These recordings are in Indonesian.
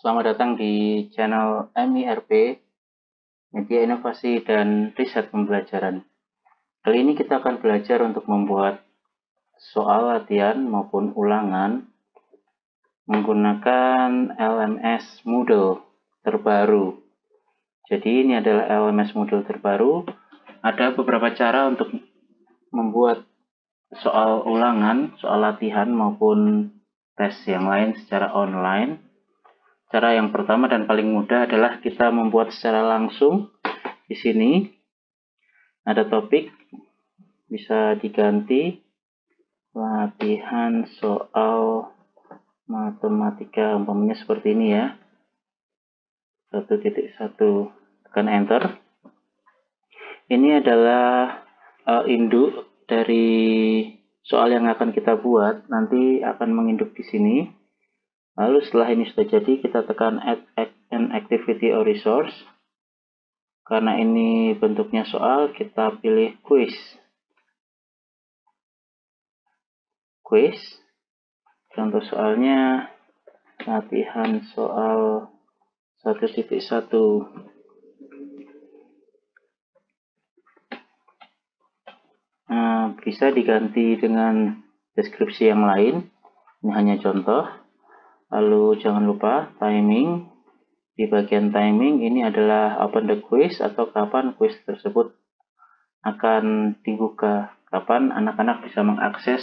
Selamat datang di channel MIRP, Media Inovasi dan Riset Pembelajaran. Kali ini kita akan belajar untuk membuat soal latihan maupun ulangan menggunakan LMS Moodle terbaru. Jadi ini adalah LMS Moodle terbaru. Ada beberapa cara untuk membuat soal ulangan, soal latihan maupun tes yang lain secara online. Cara yang pertama dan paling mudah adalah kita membuat secara langsung. Di sini ada topik, bisa diganti latihan soal matematika, umpamanya seperti ini ya. 1.1, tekan enter. Ini adalah induk dari soal yang akan kita buat, nanti akan menginduk di sini. Lalu setelah ini sudah jadi, kita tekan add an activity or resource. Karena ini bentuknya soal, kita pilih quiz. Contoh soalnya latihan soal 1.1. Bisa diganti dengan deskripsi yang lain. Ini hanya contoh. Lalu jangan lupa timing. Di bagian timing ini adalah open the quiz atau kapan quiz tersebut akan dibuka, kapan anak-anak bisa mengakses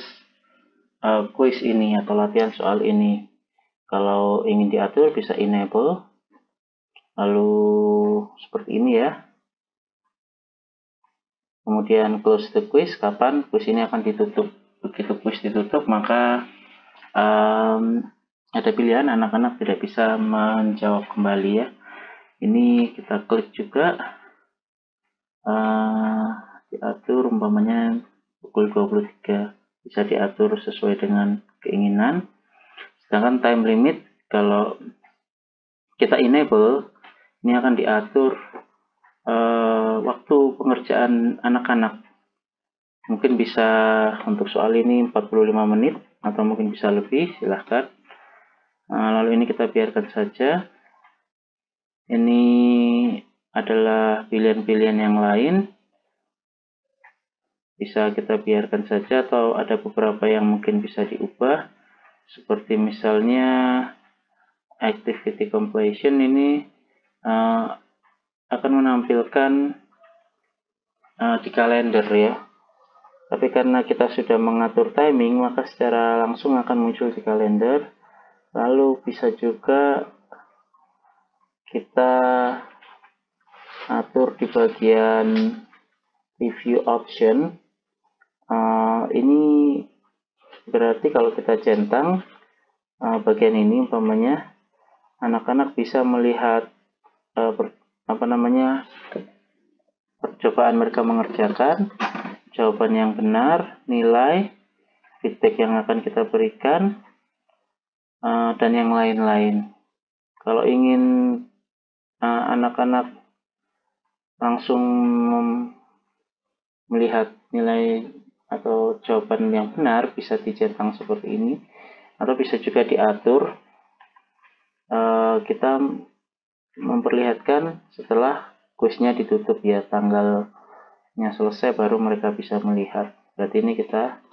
quiz ini atau latihan soal ini. Kalau ingin diatur bisa enable, lalu seperti ini ya. Kemudian close the quiz, kapan quiz ini akan ditutup. Begitu quiz ditutup, maka ada pilihan anak-anak tidak bisa menjawab kembali ya. Ini kita klik juga, diatur umpamanya pukul 23, bisa diatur sesuai dengan keinginan. Sedangkan time limit kalau kita enable, ini akan diatur waktu pengerjaan anak-anak. Mungkin bisa untuk soal ini 45 menit atau mungkin bisa lebih, silahkan. Lalu ini kita biarkan saja. Ini adalah pilihan-pilihan yang lain. Bisa kita biarkan saja atau ada beberapa yang mungkin bisa diubah. Seperti misalnya activity completion ini akan menampilkan di kalender ya. Tapi karena kita sudah mengatur timing, maka secara langsung akan muncul di kalender. Lalu bisa juga kita atur di bagian review option. Ini berarti kalau kita centang bagian ini, umpamanya anak-anak bisa melihat percobaan mereka mengerjakan, jawaban yang benar, nilai, feedback yang akan kita berikan, dan yang lain-lain. Kalau ingin anak-anak langsung melihat nilai atau jawaban yang benar, bisa dicentang seperti ini, atau bisa juga diatur. Kita memperlihatkan setelah kuisnya ditutup ya, tanggalnya selesai baru mereka bisa melihat. Berarti ini kita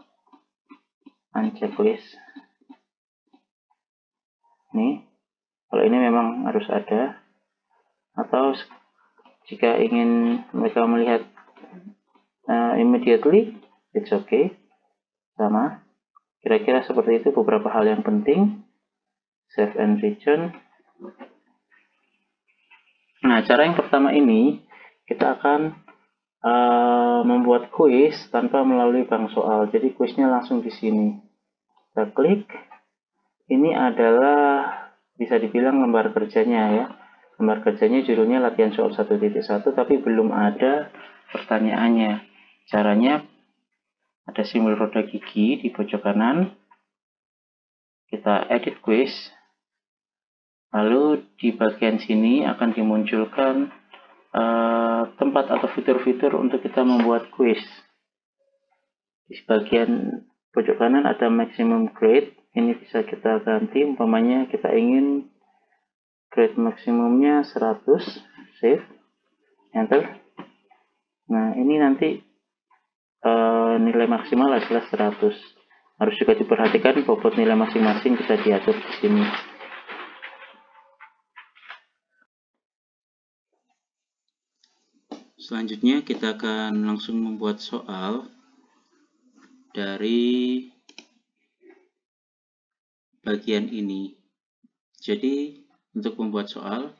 unchecklist. Nih, kalau ini memang harus ada. Atau jika ingin mereka melihat immediately, it's okay. Sama. Kira-kira seperti itu beberapa hal yang penting. Save and return. Nah, cara yang pertama ini kita akan membuat kuis tanpa melalui bank soal. Jadi kuisnya langsung di sini. Kita klik. Ini adalah bisa dibilang lembar kerjanya ya. Lembar kerjanya judulnya latihan soal 1.1, tapi belum ada pertanyaannya. Caranya ada simbol roda gigi di pojok kanan. Kita edit quiz. Lalu di bagian sini akan dimunculkan tempat atau fitur-fitur untuk kita membuat quiz. Di bagian pojok kanan ada maximum grade. Ini bisa kita ganti, umpamanya kita ingin grade maksimumnya 100, save, enter. Nah, ini nanti nilai maksimal adalah 100. Harus juga diperhatikan bobot nilai masing-masing bisa diatur di sini. Selanjutnya kita akan langsung membuat soal dari bagian ini. Jadi untuk membuat soal,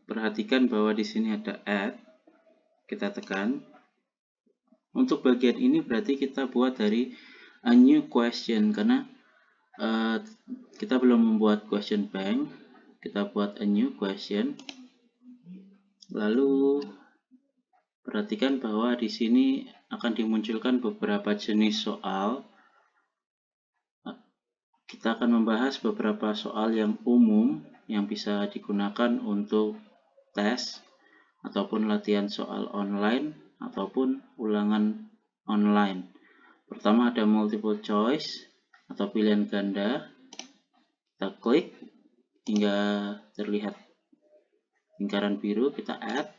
perhatikan bahwa di sini ada add, kita tekan. Untuk bagian ini berarti kita buat dari a new question, karena kita belum membuat question bank. Kita buat a new question. Lalu perhatikan bahwa di sini akan dimunculkan beberapa jenis soal. Kita akan membahas beberapa soal yang umum yang bisa digunakan untuk tes ataupun latihan soal online ataupun ulangan online. Pertama ada multiple choice atau pilihan ganda. Kita klik hingga terlihat lingkaran biru, kita add.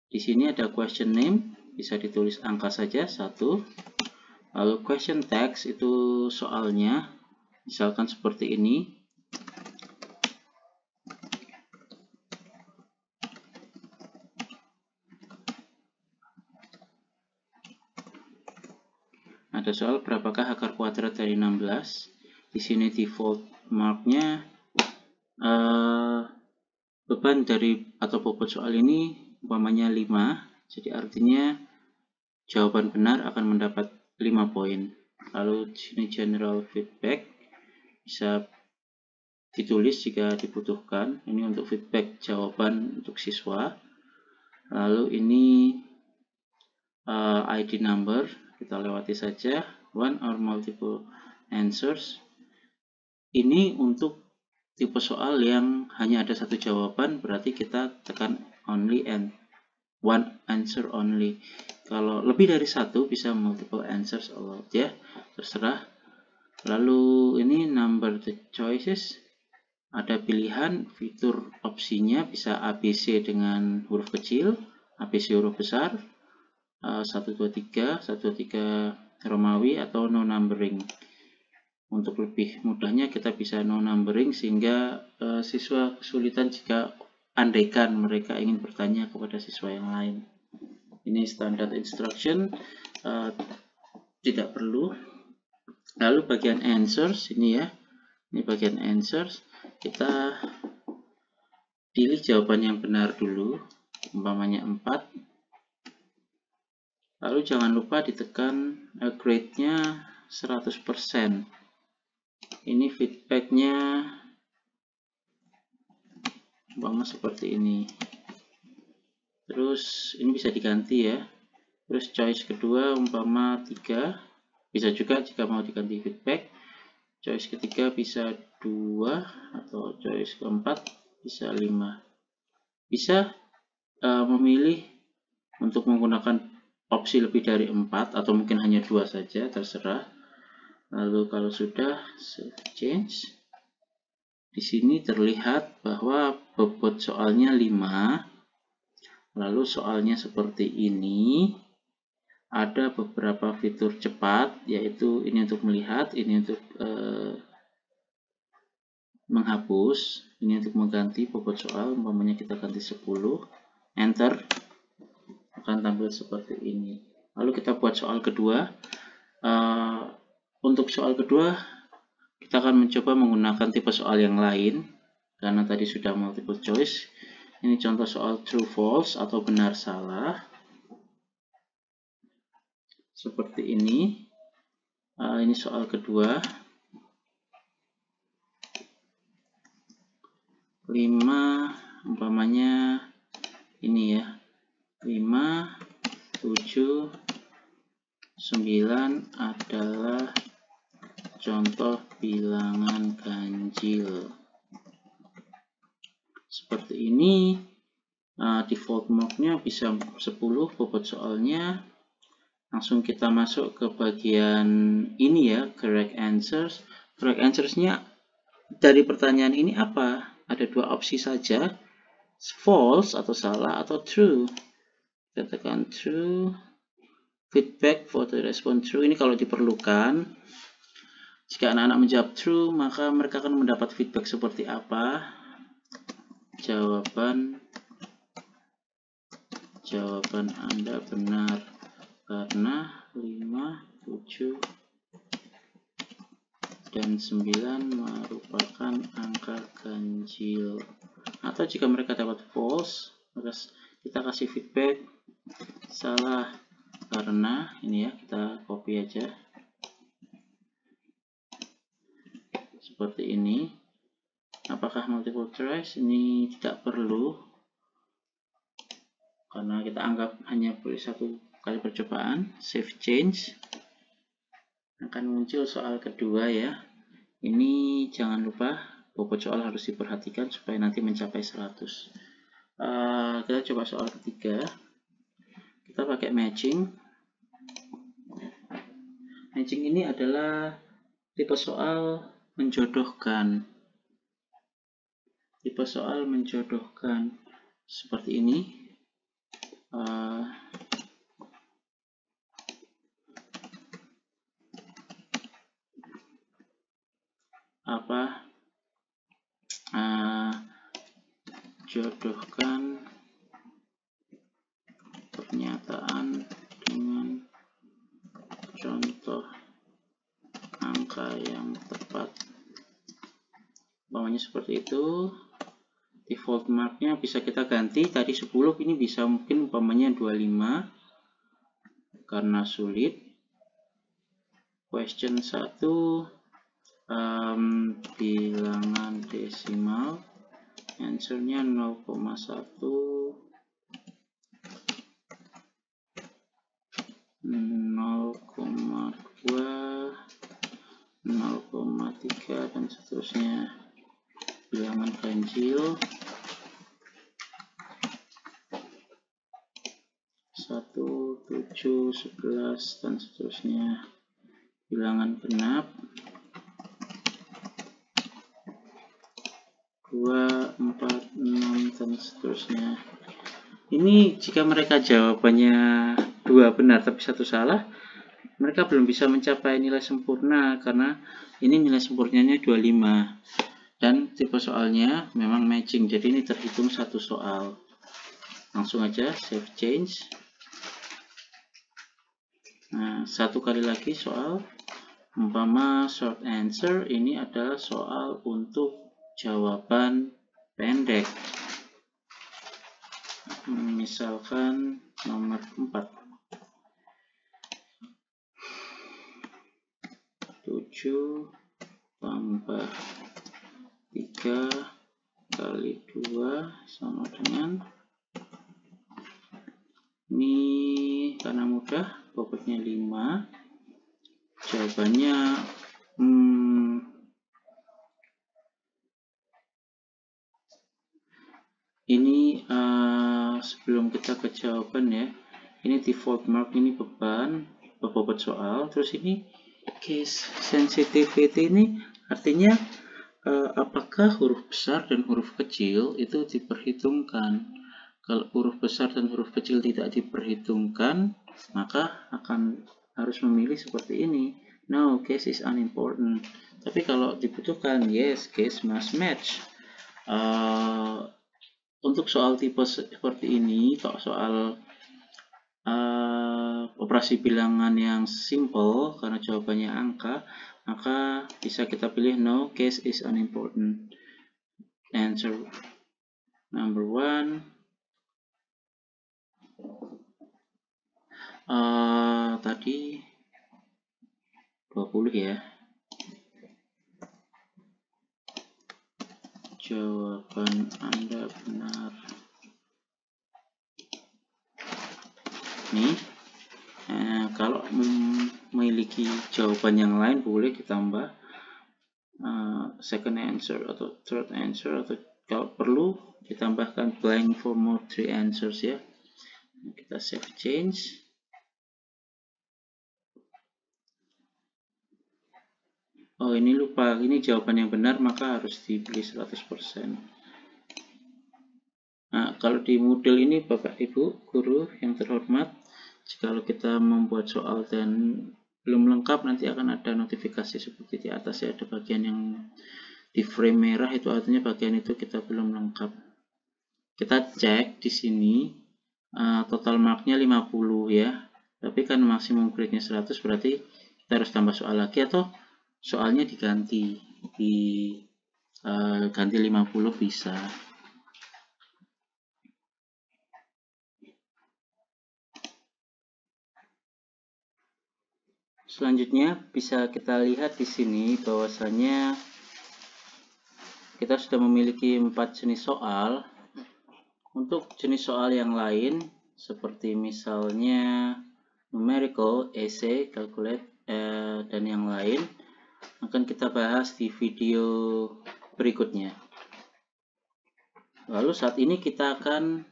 Di sini ada question name, bisa ditulis angka saja 1. Lalu question text itu soalnya, misalkan seperti ini. Ada soal berapakah akar kuadrat dari 16. Di sini default marknya beban dari atau bobot soal ini umpamanya 5. Jadi artinya jawaban benar akan mendapat 5 poin. Lalu di sini general feedback bisa ditulis jika dibutuhkan. Ini untuk feedback jawaban untuk siswa. Lalu ini ID number, kita lewati saja. One or multiple answers. Ini untuk tipe soal yang hanya ada satu jawaban, berarti kita tekan only and one answer only. Kalau lebih dari satu bisa multiple answers allowed ya, terserah. Lalu ini number the choices, ada pilihan fitur opsinya, bisa ABC dengan huruf kecil, ABC huruf besar, 1, 2, 3, 1, 2, 3 Romawi atau no numbering. Untuk lebih mudahnya kita bisa no numbering sehingga siswa kesulitan jika andaikan mereka ingin bertanya kepada siswa yang lain. Ini standard instruction, tidak perlu. Lalu bagian answers ini ya, ini bagian answers, kita pilih jawaban yang benar dulu, umpamanya 4. Lalu jangan lupa ditekan grade-nya 100%. Ini feedback-nya umpama seperti ini. Terus ini bisa diganti ya. Terus choice kedua umpama 3. Bisa juga jika mau diganti feedback. Choice ketiga bisa 2 atau choice keempat bisa 5. Bisa memilih untuk menggunakan opsi lebih dari 4 atau mungkin hanya 2 saja, terserah. Lalu kalau sudah save change, di sini terlihat bahwa bobot soalnya 5. Lalu soalnya seperti ini. Ada beberapa fitur cepat, yaitu ini untuk melihat, ini untuk menghapus, ini untuk mengganti bobot soal. Umpamanya kita ganti 10, enter, akan tampil seperti ini. Lalu kita buat soal kedua. Untuk soal kedua kita akan mencoba menggunakan tipe soal yang lain karena tadi sudah multiple choice. Ini contoh soal true false atau benar salah seperti ini. Ini soal kedua. 5 umpamanya ini ya, 5, 7, 9 adalah contoh bilangan ganjil. Seperti ini. Default marknya bisa 10 bobot soalnya. Langsung kita masuk ke bagian ini ya, correct answers. Correct answers-nya dari pertanyaan ini apa? Ada dua opsi saja, false atau salah atau true. Katakan true. Feedback for the response true. Ini kalau diperlukan. Jika anak-anak menjawab true, maka mereka akan mendapat feedback seperti apa? Jawaban Anda benar karena 5, 7, dan 9 merupakan angka ganjil. Atau jika mereka dapat false, maka kita kasih feedback salah karena ini ya, kita copy aja seperti ini. Apakah multiple choice? Ini tidak perlu karena kita anggap hanya boleh satu kali percobaan. Save change. Akan muncul soal kedua ya. Ini jangan lupa bobot soal harus diperhatikan supaya nanti mencapai 100. Kita coba soal ketiga. Kita pakai matching. Matching ini adalah tipe soal menjodohkan. Tipe soal menjodohkan seperti ini. Jodohkan pernyataan dengan contoh angka yang tepat. Umpamanya seperti itu. Default marknya bisa kita ganti, tadi 10, ini bisa mungkin umpamanya 25 karena sulit. Question 1, bilangan desimal, answernya 0,1, 0,2, 0,3 dan seterusnya. Bilangan ganjil 1, 7, 11 dan seterusnya. Bilangan genap 2, 4, 6 dan seterusnya. Ini jika mereka jawabannya 2 benar tapi 1 salah, mereka belum bisa mencapai nilai sempurna karena ini nilai sempurnanya 25. Dan tipe soalnya memang matching, jadi ini terhitung satu soal. Langsung aja save change. Nah, satu kali lagi soal. Umpama short answer ini adalah soal untuk jawaban pendek. Misalkan nomor 4. 7 tambah 3 kali 2 sama dengan, ini karena mudah, bobotnya 5. Jawabannya ini sebelum kita ke jawaban ya, ini default mark, ini bobot soal. Terus ini case sensitivity, ini artinya apakah huruf besar dan huruf kecil itu diperhitungkan. Kalau huruf besar dan huruf kecil tidak diperhitungkan, maka harus memilih seperti ini. No, case is unimportant. Tapi kalau dibutuhkan, yes, case must match. Untuk soal tipe seperti ini, soal operasi bilangan yang simple karena jawabannya angka, maka bisa kita pilih no, case is unimportant. Answer number 1. Tadi 20 ya. Jawaban Anda benar. Nih, kalau memiliki jawaban yang lain boleh ditambah second answer atau third answer, atau kalau perlu ditambahkan blank for more 3 answers ya. Kita save change. Oh, ini lupa, ini jawaban yang benar, maka harus dipilih 100%. Nah, kalau di Moodle ini Bapak Ibu Guru yang terhormat, jika kita membuat soal dan belum lengkap, nanti akan ada notifikasi seperti di atas ya, ada bagian yang di frame merah, itu artinya bagian itu kita belum lengkap. Kita cek di sini total marknya 50 ya, tapi kan maksimum grade-nya 100, berarti kita harus tambah soal lagi atau soalnya diganti, ganti 50 bisa. Selanjutnya bisa kita lihat di sini bahwasanya kita sudah memiliki 4 jenis soal. Untuk jenis soal yang lain seperti misalnya numerical, essay, calculate, dan yang lain akan kita bahas di video berikutnya. Lalu saat ini kita akan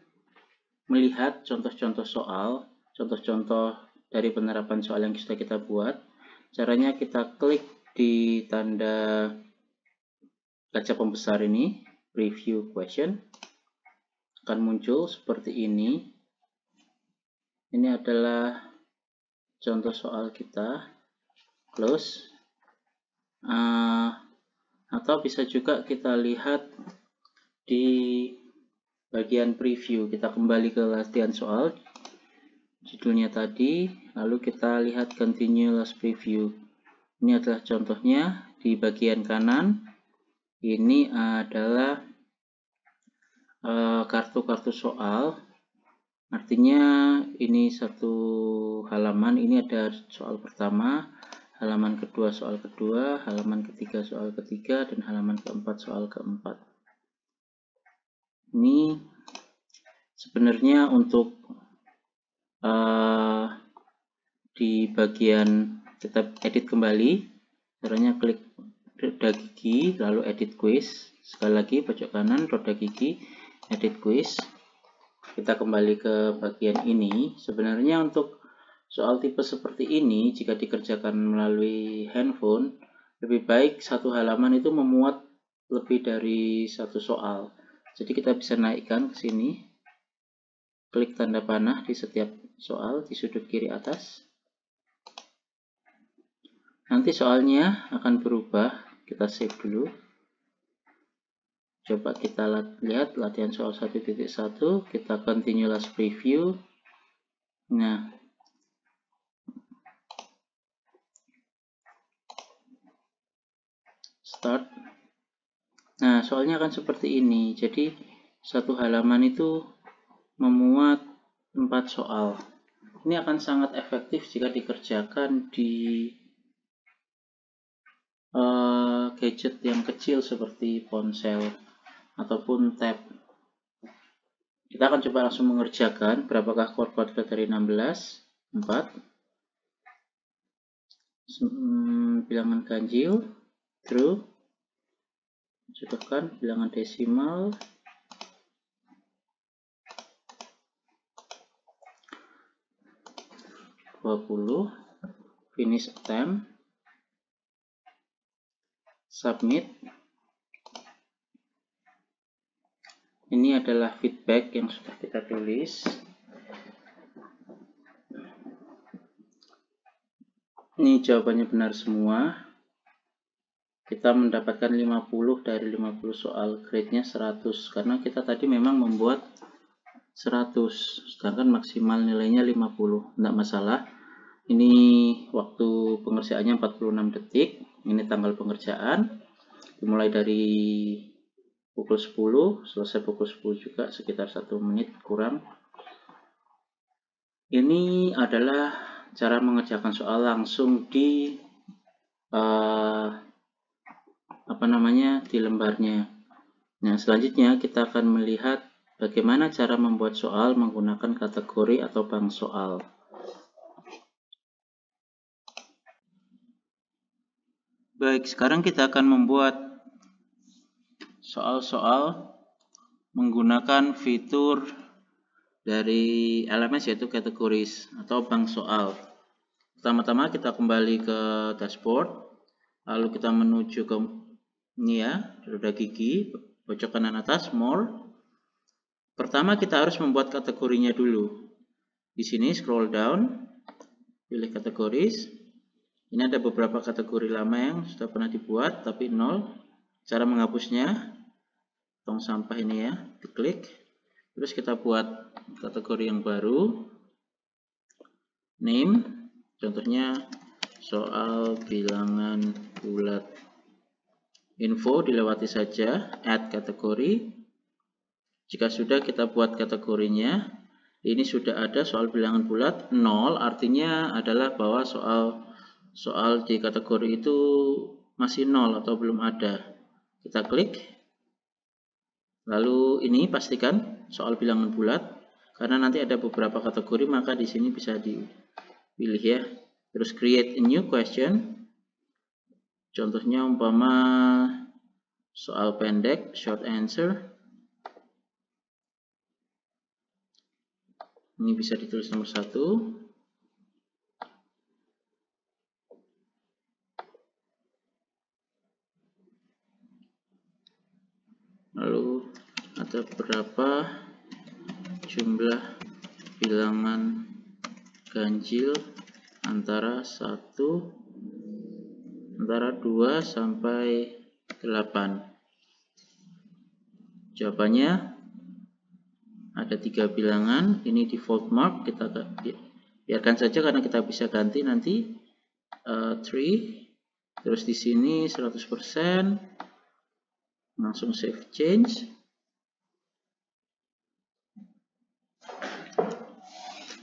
melihat contoh-contoh soal, contoh-contoh dari penerapan soal yang sudah kita buat. Caranya kita klik di tanda kaca pembesar ini, preview question, akan muncul seperti ini. Ini adalah contoh soal kita, close. Atau bisa juga kita lihat di bagian preview, kita kembali ke latihan soal, judulnya tadi, lalu kita lihat continuous preview. Ini adalah contohnya di bagian kanan. Ini adalah kartu-kartu soal, artinya ini satu halaman, ini ada soal pertama, halaman kedua soal kedua, halaman ketiga soal ketiga, dan halaman keempat soal keempat. Ini sebenarnya untuk di bagian kita edit kembali, caranya klik roda gigi lalu edit quiz, sekali lagi pojok kanan roda gigi edit quiz. Kita kembali ke bagian ini. Sebenarnya untuk soal tipe seperti ini, jika dikerjakan melalui handphone, lebih baik satu halaman itu memuat lebih dari satu soal. Jadi kita bisa naikkan ke sini, klik tanda panah di setiap soal di sudut kiri atas. Nanti soalnya akan berubah, kita save dulu. Coba kita lihat latihan soal 1.1, kita continuous preview. Nah, start. Nah, soalnya akan seperti ini. Jadi, satu halaman itu memuat 4 soal. Ini akan sangat efektif jika dikerjakan di gadget yang kecil seperti ponsel ataupun tab. Kita akan coba langsung mengerjakan. Berapakah kuadrat dari 16? 4. Bilangan ganjil, true. Contohkan bilangan desimal. Finish attempt, submit. Ini adalah feedback yang sudah kita tulis. Ini jawabannya benar semua. Kita mendapatkan 50 dari 50 soal, grade-nya 100 karena kita tadi memang membuat 100, sedangkan maksimal nilainya 50. Tidak masalah. Ini waktu pengerjaannya 46 detik. Ini tanggal pengerjaan. Dimulai dari pukul 10, selesai pukul 10 juga, sekitar 1 menit kurang. Ini adalah cara mengerjakan soal langsung di di lembarnya. Nah, selanjutnya kita akan melihat bagaimana cara membuat soal menggunakan kategori atau bank soal. Baik, sekarang kita akan membuat soal-soal menggunakan fitur dari LMS, yaitu kategoris atau bank soal. Pertama-tama kita kembali ke dashboard. Lalu kita menuju ke ini ya, roda gigi, pojok kanan atas, more. Pertama kita harus membuat kategorinya dulu. Di sini scroll down, pilih kategoris. Ini ada beberapa kategori lama yang sudah pernah dibuat, tapi 0. Cara menghapusnya, tong sampah ini ya, diklik. Terus kita buat kategori yang baru. Name, contohnya soal bilangan bulat. Info dilewati saja, add kategori. Jika sudah kita buat kategorinya, ini sudah ada soal bilangan bulat 0, artinya adalah bahwa soal di kategori itu masih 0 atau belum ada. Kita klik. Lalu ini pastikan soal bilangan bulat, karena nanti ada beberapa kategori maka di sini bisa dipilih ya. Terus create a new question. Contohnya umpama soal pendek, short answer. Ini bisa ditulis nomor 1. Lalu ada berapa jumlah bilangan ganjil antara 2 sampai 8. Jawabannya ada 3 bilangan, ini default mark, kita biarkan saja karena kita bisa ganti nanti 3. Terus di sini 100%, langsung save change.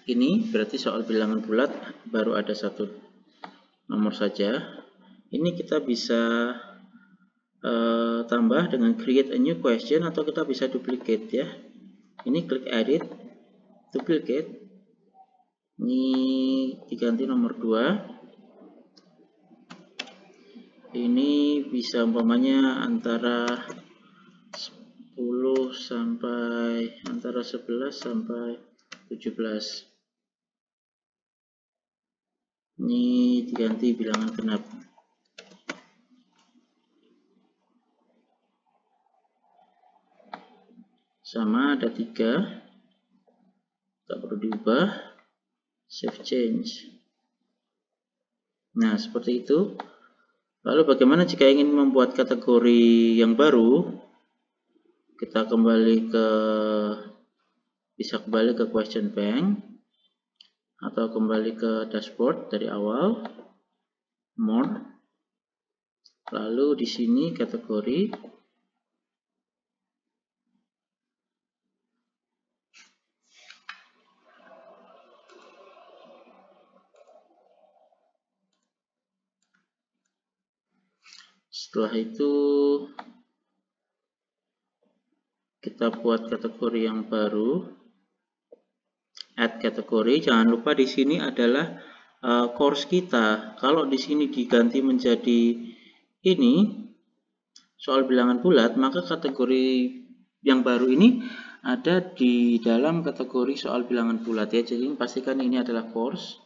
Ini berarti soal bilangan bulat baru ada 1 nomor saja. Ini kita bisa tambah dengan create a new question atau kita bisa duplicate ya. Ini klik edit, duplicate. Ini diganti nomor 2. Ini bisa umpamanya antara 11 sampai 17. Ini diganti bilangan genap. Sama ada 3, tak perlu diubah, save change. Nah seperti itu. Lalu bagaimana jika ingin membuat kategori yang baru? Kita bisa kembali ke question bank atau kembali ke dashboard dari awal, more. Lalu di sini kategori. Setelah itu kita buat kategori yang baru, add kategori. Jangan lupa di sini adalah course kita. Kalau di sini diganti menjadi ini soal bilangan bulat, maka kategori yang baru ini ada di dalam kategori soal bilangan bulat ya. Jadi pastikan ini adalah course.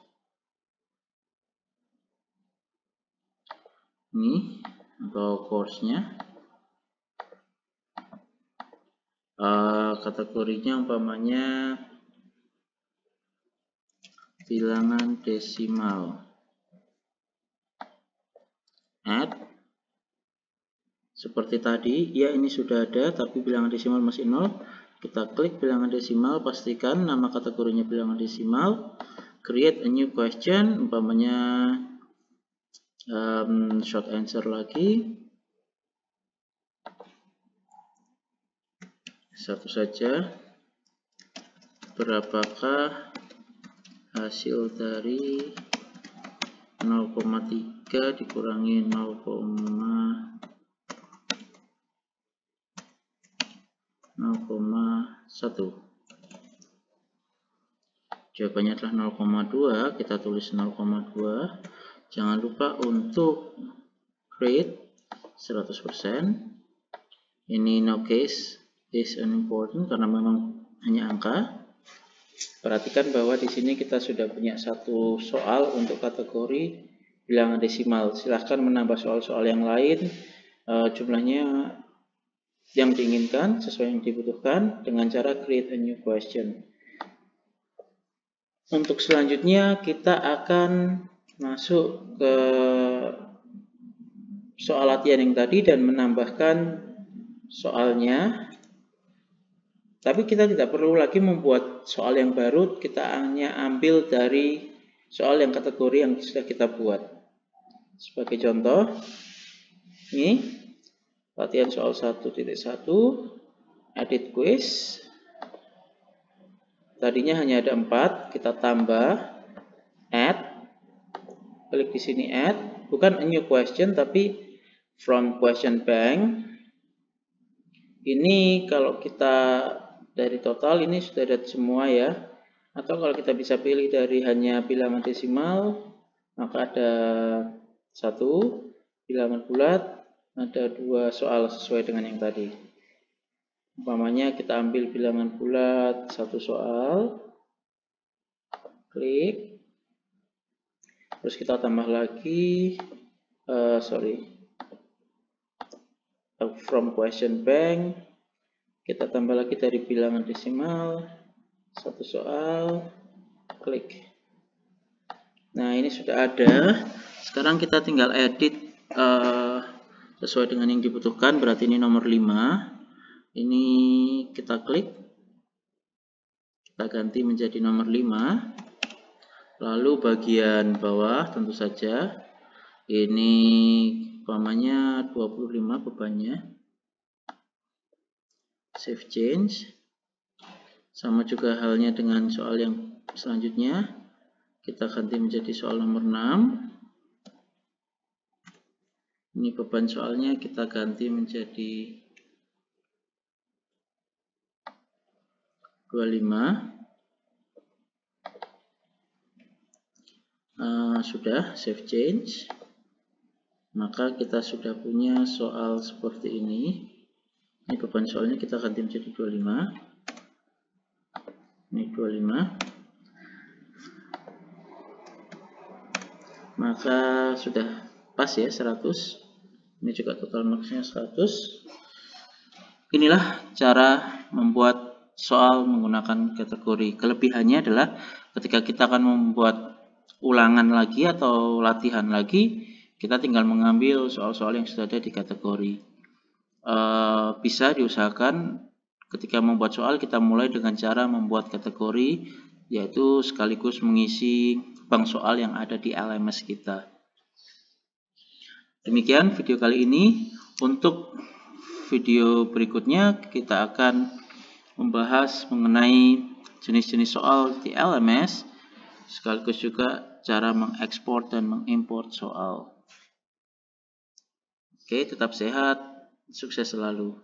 Ini atau course-nya. Kategorinya umpamanya bilangan desimal. Add. Seperti tadi, ya ini sudah ada, tapi bilangan desimal masih 0. Kita klik bilangan desimal, pastikan nama kategorinya bilangan desimal. Create a new question, umpamanya short answer lagi. 1 saja. Berapakah hasil dari 0,3 dikurangi 0,1? Jawabannya adalah 0,2. Kita tulis 0,2. Jangan lupa untuk create 100%. Ini no case is unimportant karena memang hanya angka. Perhatikan bahwa di sini kita sudah punya 1 soal untuk kategori bilangan desimal. Silahkan menambah soal-soal yang lain, jumlahnya yang diinginkan sesuai yang dibutuhkan dengan cara create a new question. Untuk selanjutnya kita akan masuk ke soal latihan yang tadi dan menambahkan soalnya. Tapi kita tidak perlu lagi membuat soal yang baru, kita hanya ambil dari soal yang kategori yang sudah kita buat. Sebagai contoh, ini latihan soal 1.1, edit quiz. Tadinya hanya ada 4, kita tambah, add, klik di sini add, bukan a new question tapi from question bank. Ini kalau kita dari total ini sudah ada semua ya, atau kalau kita bisa pilih dari hanya bilangan desimal, maka ada 1 bilangan bulat, ada 2 soal sesuai dengan yang tadi. Umpamanya kita ambil bilangan bulat 1 soal, klik, terus kita tambah lagi from question bank, kita tambah lagi dari bilangan desimal 1 soal, klik. Nah, ini sudah ada. Sekarang kita tinggal edit sesuai dengan yang dibutuhkan. Berarti ini nomor 5. Ini kita klik, kita ganti menjadi nomor 5. Lalu bagian bawah tentu saja ini umpamanya 25 bebannya. Save change. Sama juga halnya dengan soal yang selanjutnya. Kita ganti menjadi soal nomor 6. Ini beban soalnya kita ganti menjadi 25. Sudah save change. Maka kita sudah punya soal seperti ini. Ini beban soalnya kita ganti menjadi 25. Ini 25. Maka sudah pas ya 100. Ini juga total maksnya 100. Inilah cara membuat soal menggunakan kategori. Kelebihannya adalah ketika kita akan membuat ulangan lagi atau latihan lagi, kita tinggal mengambil soal-soal yang sudah ada di kategori. Bisa diusahakan ketika membuat soal kita mulai dengan cara membuat kategori, yaitu sekaligus mengisi bank soal yang ada di LMS kita. Demikian video kali ini. Untuk video berikutnya kita akan membahas mengenai jenis-jenis soal di LMS, sekaligus juga cara mengekspor dan mengimport soal. Oke, tetap sehat, sukses selalu.